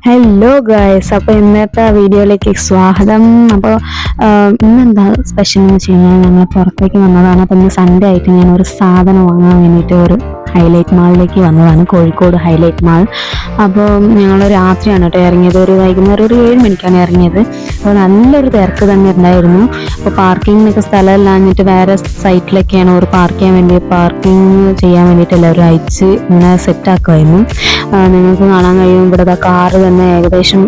Hello guys, അപ്പോൾ ഇന്നത്തെ വീഡിയോയിലേക്ക് സ്വാഗതം. അപ്പോൾ ഇന്നെന്താ സ്പെഷ്യൽ എന്ന് വെച്ച് കഴിഞ്ഞാൽ ഞങ്ങൾ പുറത്തേക്ക് വന്നതാണ്. അപ്പോൾ ഇന്ന് സൺഡേ ആയിട്ട് ഞാൻ ഒരു സാധനം വാങ്ങാൻ വേണ്ടിയിട്ട് ഒരു ഹൈലൈറ്റ് മാളിലേക്ക് വന്നതാണ്, കോഴിക്കോട് ഹൈലൈറ്റ് മാൾ. അപ്പോൾ ഞങ്ങൾ രാത്രിയാണ് കേട്ടോ ഇറങ്ങിയത്, ഒരു വൈകുന്നേരം ഒരു 7 മണിക്കാണ് ഇറങ്ങിയത്. അപ്പോൾ നല്ലൊരു തിരക്ക് തന്നെ ഉണ്ടായിരുന്നു. അപ്പോൾ പാർക്കിങ്ങിനൊക്കെ സ്ഥലമില്ലാഞ്ഞിട്ട് വേറെ സൈറ്റിലൊക്കെയാണ് ഒരു പാർക്കിംഗ് ചെയ്യാൻ വേണ്ടിയിട്ട് എല്ലാവരും അയച്ച് ഇങ്ങനെ സെറ്റാക്കുമായിരുന്നു. നിങ്ങൾക്ക് കാണാൻ കഴിയും ഇവിടെ കാറ് തന്നെ ഏകദേശം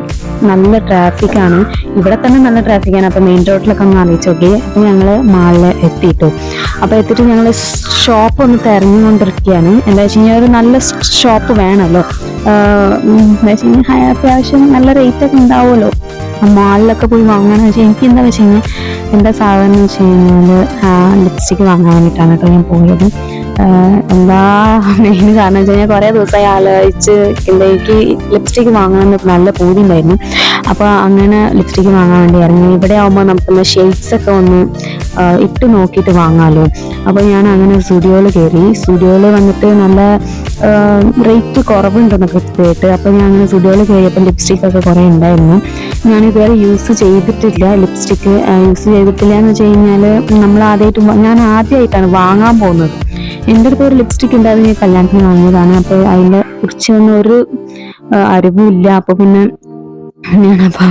നല്ല ട്രാഫിക്കാണ്, ഇവിടെ തന്നെ നല്ല ട്രാഫിക്കാണ്. അപ്പോൾ മെയിൻ റോഡിലൊക്കെ ഒന്ന് അറിയിച്ചു നോക്കി. അപ്പോൾ ഞങ്ങൾ മാളിൽ എത്തിയിട്ടു. അപ്പോൾ എത്തിയിട്ട് ഞങ്ങൾ ഷോപ്പ് ഒന്ന് തിരഞ്ഞുകൊണ്ടിരിക്കുകയാണ്. എന്താ വെച്ച് കഴിഞ്ഞാൽ ഒരു നല്ല ഷോപ്പ് വേണമല്ലോ, എന്താ വെച്ച് കഴിഞ്ഞാൽ അത്യാവശ്യം നല്ല റേറ്റ് ഒക്കെ ഉണ്ടാവുമല്ലോ മാളിലൊക്കെ പോയി വാങ്ങാന്ന് വെച്ചാൽ. എനിക്ക് എന്താ വെച്ച് കഴിഞ്ഞാൽ എന്താ സാധനം എന്ന് വെച്ച് കഴിഞ്ഞാൽ ലിപ്സ്റ്റിക്ക് വാങ്ങാൻ വേണ്ടിയിട്ടാണ് കേട്ടോ ഞാൻ പോയത്. എന്താ മെയിൻ കാരണം വെച്ച് കഴിഞ്ഞാൽ കുറേ ദിവസമായി ആലോചിച്ച് എനിക്ക് ലിപ്സ്റ്റിക്ക് വാങ്ങണമെന്ന് നല്ല പൂതി ഉണ്ടായിരുന്നു. അപ്പോൾ അങ്ങനെ ലിപ്സ്റ്റിക്ക് വാങ്ങാൻ വേണ്ടി ഇറങ്ങി. ഇവിടെ ആകുമ്പോൾ നമുക്ക് ഷെയ്ഡ്സ് ഒക്കെ ഒന്ന് ഇട്ട് നോക്കിയിട്ട് വാങ്ങാമല്ലോ. അപ്പോൾ ഞാൻ അങ്ങനെ സ്റ്റുഡിയോയിൽ കയറി. സ്റ്റുഡിയോയിൽ വന്നിട്ട് നല്ല റേറ്റ് കുറവുണ്ടെന്നൊക്കെ കേട്ട്. അപ്പോൾ ഞാൻ അങ്ങനെ സ്റ്റുഡിയോയിൽ കയറിയപ്പോൾ ലിപ്സ്റ്റിക്കൊക്കെ കുറേ ഉണ്ടായിരുന്നു. ഞാനിതുവരെ യൂസ് ചെയ്തിട്ടില്ല ലിപ്സ്റ്റിക്ക്. യൂസ് ചെയ്തിട്ടില്ല എന്ന് വെച്ച് കഴിഞ്ഞാൽ ഞാൻ ആദ്യമായിട്ടാണ് വാങ്ങാൻ പോകുന്നത്. എൻ്റെ അടുത്ത് ഒരു ലിപ്സ്റ്റിക് ഉണ്ടായിരുന്നു, ഞാൻ കല്യാണത്തിന് വാങ്ങിയതാണ്. അപ്പോൾ അതിനെ കുറിച്ചൊന്നും ഒരു അറിവുമില്ല. അപ്പോൾ പിന്നെ ഞാനപ്പോൾ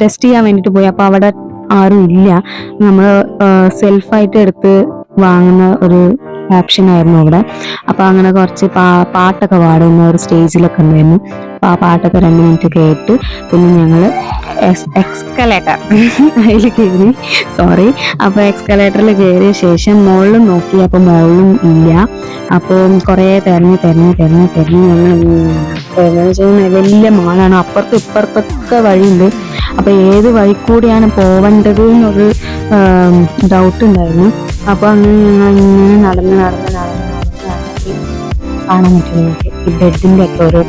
ടെസ്റ്റ് ചെയ്യാൻ വേണ്ടിയിട്ട് പോയി. അപ്പോൾ അവിടെ ആരും ഇല്ല, നമ്മൾ സെൽഫായിട്ട് എടുത്ത് വാങ്ങുന്ന ഒരു ഓപ്ഷൻ ആയിരുന്നു അവിടെ. അപ്പോൾ അങ്ങനെ കുറച്ച് പാട്ടൊക്കെ പാടുന്ന ഒരു സ്റ്റേജിലൊക്കെ ഉണ്ടായിരുന്നു. അപ്പോൾ ആ പാട്ടൊക്കെ 2 മിനിറ്റ് കേട്ട് പിന്നെ ഞങ്ങൾ എക്സ്കലേറ്റർ അതിൽ കയറി. അപ്പോൾ എക്സ്കലേറ്ററിൽ കയറിയ ശേഷം മുകളിലും നോക്കി. അപ്പോൾ മുകളിലും ഇല്ല. അപ്പോൾ കുറേ തെരഞ്ഞ് ഞങ്ങൾ വലിയ മാളാണ്, അപ്പുറത്തും ഇപ്പുറത്തൊക്കെ വഴിയുണ്ട്. അപ്പോൾ ഏത് വഴി കൂടിയാണ് പോവേണ്ടത് എന്നൊരു ഡൗട്ട് ഉണ്ടായിരുന്നു. അപ്പോൾ അങ്ങനെ ഞങ്ങൾ ഇങ്ങനെ നടന്ന് കാണാൻ പറ്റും ഈ ബെഡിൻ്റെ ഒക്കെ ഒരു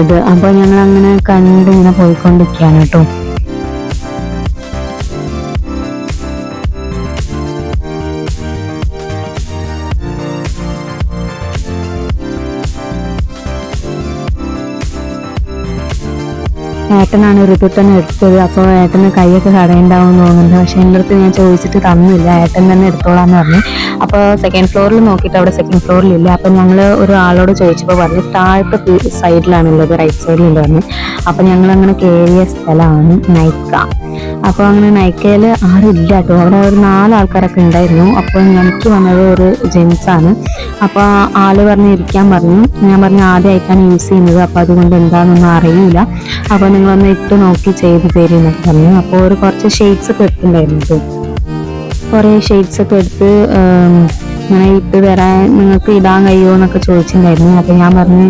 ഇത്. അപ്പോൾ ഞങ്ങൾ അങ്ങനെ കണ്ട് ഇങ്ങനെ പോയിക്കൊണ്ടിരിക്കുകയാണ് കേട്ടോ. ഏട്ടനാണ് ഋതുട്ടനെ എടുത്തത്. അപ്പോൾ ഏട്ടന് കൈയൊക്കെ കടയുണ്ടാവും തോന്നുന്നുണ്ട്. പക്ഷെ എൻ്റെ അടുത്ത് ഞാൻ ചോദിച്ചിട്ട് തന്നില്ല, ഏട്ടൻ തന്നെ എടുത്തോളാന്ന് പറഞ്ഞു. അപ്പോൾ സെക്കൻഡ് ഫ്ലോറിൽ നോക്കിയിട്ട് അവിടെ സെക്കൻഡ് ഫ്ലോറിലില്ല. അപ്പം ഞങ്ങൾ ഒരാളോട് ചോദിച്ചപ്പോൾ പറഞ്ഞു താഴത്തെ സൈഡിലാണുള്ളത്, റൈറ്റ് സൈഡിലുണ്ട് പറഞ്ഞു. അപ്പം ഞങ്ങൾ അങ്ങനെ കയറിയ സ്ഥലമാണ് നൈക്ക. അപ്പോൾ അങ്ങനെ നൈക്കയിൽ ആരും ഇല്ല കേട്ടോ, അവിടെ ഒരു 4 ആൾക്കാരൊക്കെ ഉണ്ടായിരുന്നു. അപ്പോൾ എനിക്ക് വന്നത് ഒരു ജെൻസാണ്. അപ്പോൾ ആള് പറഞ്ഞ് ഇരിക്കാൻ പറഞ്ഞു. ഞാൻ പറഞ്ഞു ആദ്യമായിട്ടാണ് യൂസ് ചെയ്യുന്നത്, അപ്പോൾ അതുകൊണ്ട് എന്താണെന്നൊന്നും അറിയില്ല, അപ്പോൾ നിങ്ങളൊന്ന് ഇട്ട് നോക്കി ചെയ്ത് തരുമെന്നൊക്കെ പറഞ്ഞു. അപ്പോൾ ഒരു കുറച്ച് ഷെയ്ഡ്സ് ഒക്കെ എടുത്തിട്ടുണ്ടായിരുന്നു, കുറേ ഷെയ്ഡ്സ് ഒക്കെ എടുത്ത് ഇങ്ങനെ ഇട്ട് തരാൻ നിങ്ങൾക്ക് ഇടാൻ കഴിയുമോ എന്നൊക്കെ ചോദിച്ചിട്ടുണ്ടായിരുന്നു. അപ്പോൾ ഞാൻ പറഞ്ഞു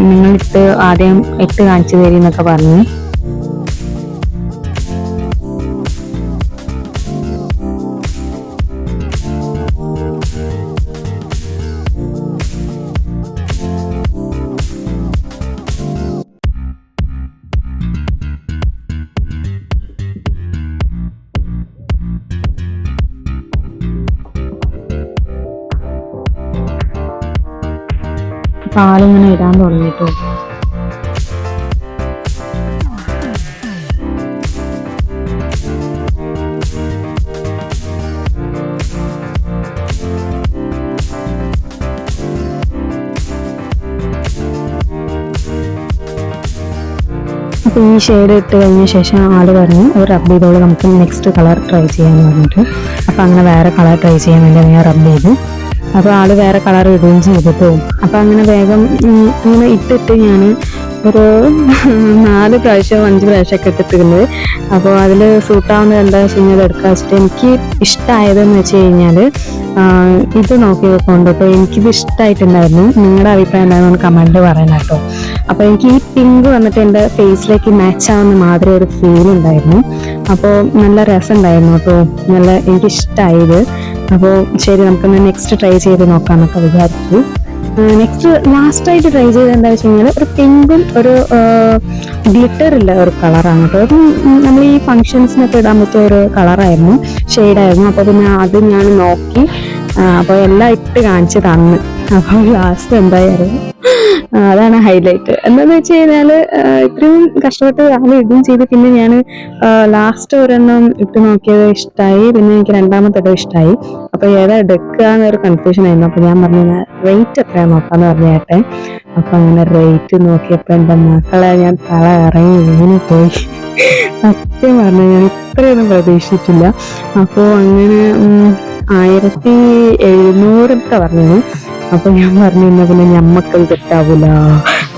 നിങ്ങളിട്ട് ആദ്യം ഇട്ട് കാണിച്ചു തരുമെന്നൊക്കെ പറഞ്ഞു. ആളിങ്ങനെ ഇടാൻ തുടങ്ങിട്ടോ. അപ്പോൾ ഈ ഷെയ്ഡ് ഇട്ട് കഴിഞ്ഞ ശേഷം ആള് പറഞ്ഞു ഒരു റബ്ബ് ചെയ്തോളൂ, നമുക്ക് നെക്സ്റ്റ് കളർ ട്രൈ ചെയ്യാമെന്ന് പറഞ്ഞിട്ട്. അപ്പോൾ അങ്ങനെ വേറെ കളർ ട്രൈ ചെയ്യാൻ വേണ്ടി ഞാൻ റബ്ബ് ചെയ്തു. അപ്പോൾ ആള് വേറെ കളർ ഇടുകയും ചെയ്തിട്ടോ. അപ്പോൾ അങ്ങനെ വേഗം ഇങ്ങനെ ഇട്ടിട്ട് ഞാൻ ഒരു 4 പ്രാവശ്യം 5 പ്രാവശ്യമൊക്കെ ഇട്ടിട്ടുണ്ട്. അപ്പോൾ അതിൽ സൂട്ടാവുന്നത് എന്താ വെച്ച് കഴിഞ്ഞാൽ എടുക്കുക വെച്ചിട്ട് എനിക്ക് ഇഷ്ടമായതെന്ന് വെച്ച് കഴിഞ്ഞാൽ ഇത് നോക്കി വെക്കൊണ്ട് കേട്ടോ. എനിക്കിത് ഇഷ്ടമായിട്ടുണ്ടായിരുന്നു. നിങ്ങളുടെ അഭിപ്രായം എന്താണെന്ന് കമൻറ്റ് പറയണം കേട്ടോ. അപ്പോൾ എനിക്ക് ഈ പിങ്ക് വന്നിട്ട് എൻ്റെ ഫേസിലേക്ക് മാച്ച് ആവുന്ന മാതിരി ഒരു ഫീൽ ഉണ്ടായിരുന്നു. അപ്പോൾ നല്ല രസമുണ്ടായിരുന്നു കേട്ടോ, നല്ല എനിക്കിഷ്ടമായത്. അപ്പോൾ ശരി, നമുക്കൊന്ന് നെക്സ്റ്റ് ട്രൈ ചെയ്ത് നോക്കാമെന്നൊക്കെ വിചാരിച്ചു. നെക്സ്റ്റ് ലാസ്റ്റായിട്ട് ട്രൈ ചെയ്ത് എന്താ വെച്ച് കഴിഞ്ഞാൽ ഒരു പിങ്കും ഒരു ഗ്ലിറ്റർ ഇല്ല ഒരു കളറാണ് കേട്ടോ. അത് നമ്മൾ ഈ ഫങ്ഷൻസിനൊക്കെ ഇടാൻ പറ്റിയ ഒരു കളറായിരുന്നു, ഷെയ്ഡായിരുന്നു. അപ്പോൾ പിന്നെ അത് ഞാൻ നോക്കി, അപ്പോൾ എല്ലാം ഇട്ട് കാണിച്ച് തന്ന്. അപ്പോൾ ലാസ്റ്റ് എന്തായാലും അതാണ് ഹൈലൈറ്റ്. എന്താന്ന് വെച്ച് കഴിഞ്ഞാല് ഇത്രയും കഷ്ടപ്പെട്ട് രാവിലെ ഇടുകയും ചെയ്ത് പിന്നെ ഞാൻ ലാസ്റ്റ് ഒരെണ്ണം ഇട്ട് നോക്കിയത് ഇഷ്ടമായി, പിന്നെ എനിക്ക് രണ്ടാമത്തെ ഇഷ്ടമായി. അപ്പൊ ഏതാ എടുക്കുക എന്നൊരു കൺഫ്യൂഷൻ ആയിരുന്നു. അപ്പൊ ഞാൻ പറഞ്ഞു റേറ്റ് എത്രയാ നോക്കാന്ന് പറഞ്ഞേട്ടെ. അപ്പൊ അങ്ങനെ റേറ്റ് നോക്കിയപ്പോ എന്റെ മക്കളെ ഞാൻ തല ഇറങ്ങി ഇങ്ങനെ പോയി. സത്യം പറഞ്ഞു ഞാൻ ഇത്രയൊന്നും പ്രതീക്ഷിച്ചിട്ടില്ല. അപ്പോ അങ്ങനെ 1700 പറഞ്ഞത്. അപ്പൊ ഞാൻ പറഞ്ഞു പിന്നെ ഞമ്മക്കത് സെറ്റാവൂല,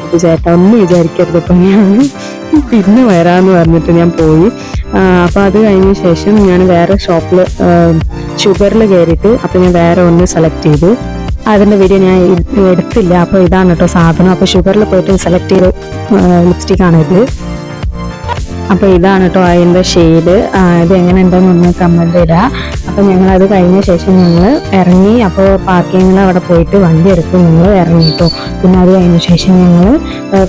അപ്പൊ ചേട്ടാ ഒന്നും വിചാരിക്കരുത്. അപ്പൊ ഞാൻ പിന്നെ വരാന്ന് പറഞ്ഞിട്ട് ഞാൻ പോയി. അപ്പൊ അത് കഴിഞ്ഞ ശേഷം ഞാൻ വേറെ ഷോപ്പിൽ ഷുഗറിൽ കയറിയിട്ട് അപ്പൊ ഞാൻ വേറെ ഒന്ന് സെലക്ട് ചെയ്തു. അതിന്റെ വീഡിയോ ഞാൻ എടുത്തില്ല. അപ്പൊ ഇതാണ് കേട്ടോ സാധനം. അപ്പൊ ഷുഗറിൽ പോയിട്ട് സെലക്ട് ചെയ്ത് ലിപ്സ്റ്റിക് ആണ് ഇത്. അപ്പൊ ഇതാണ് കേട്ടോ അതിന്റെ ഷെയ്ഡ്. ഇത് എങ്ങനെ ഉണ്ടെന്ന് കമന്റ് ഇടാം. അപ്പൊ ഞങ്ങൾ അത് കഴിഞ്ഞ ശേഷം ഞങ്ങൾ ഇറങ്ങി. അപ്പോൾ പാർക്കിങ്ങിൽ അവിടെ പോയിട്ട് വണ്ടി എടുത്ത് ഞങ്ങൾ ഇറങ്ങിട്ടോ. പിന്നെ അത് കഴിഞ്ഞ ശേഷം ഞങ്ങൾ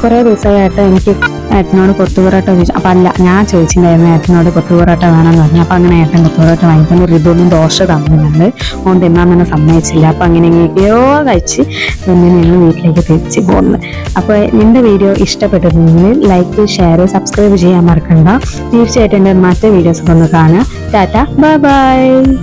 കുറെ ദിവസമായിട്ട് എനിക്ക് ഏട്ടനോട് കൊത്തു പൊറോട്ട ചോദിച്ചു. അപ്പൊ അല്ല, ഞാൻ ചോദിച്ചിട്ടുണ്ടായിരുന്നു ഏട്ടനോട് കൊത്തു പൊറോട്ട വേണമെന്ന് പറഞ്ഞു. അപ്പൊ അങ്ങനെ ഏട്ടൻ കൊത്തു പൊറോട്ട വാങ്ങിക്കൊണ്ട് റിതുവിനും ദോശ തന്നിട്ടുണ്ട്. ഓൻ തിന്നാൻ തന്നെ സമ്മതിച്ചില്ല. അപ്പൊ അങ്ങനെ എങ്ങനെയൊക്കെയോ കഴിച്ച് പിന്നെ ഞങ്ങൾ വീട്ടിലേക്ക് തിരിച്ച് പോകുന്നത്. അപ്പൊ നിന്റെ വീഡിയോ ഇഷ്ടപ്പെട്ടിട്ടുണ്ടെങ്കിൽ ലൈക്ക്, ഷെയർ, സബ്സ്ക്രൈബ് ചെയ്യാൻ മറക്കണ്ട. തീർച്ചയായിട്ടും എൻ്റെ മറ്റേ വീഡിയോസ് ഒന്ന് കാണുക. Tata, bye bye.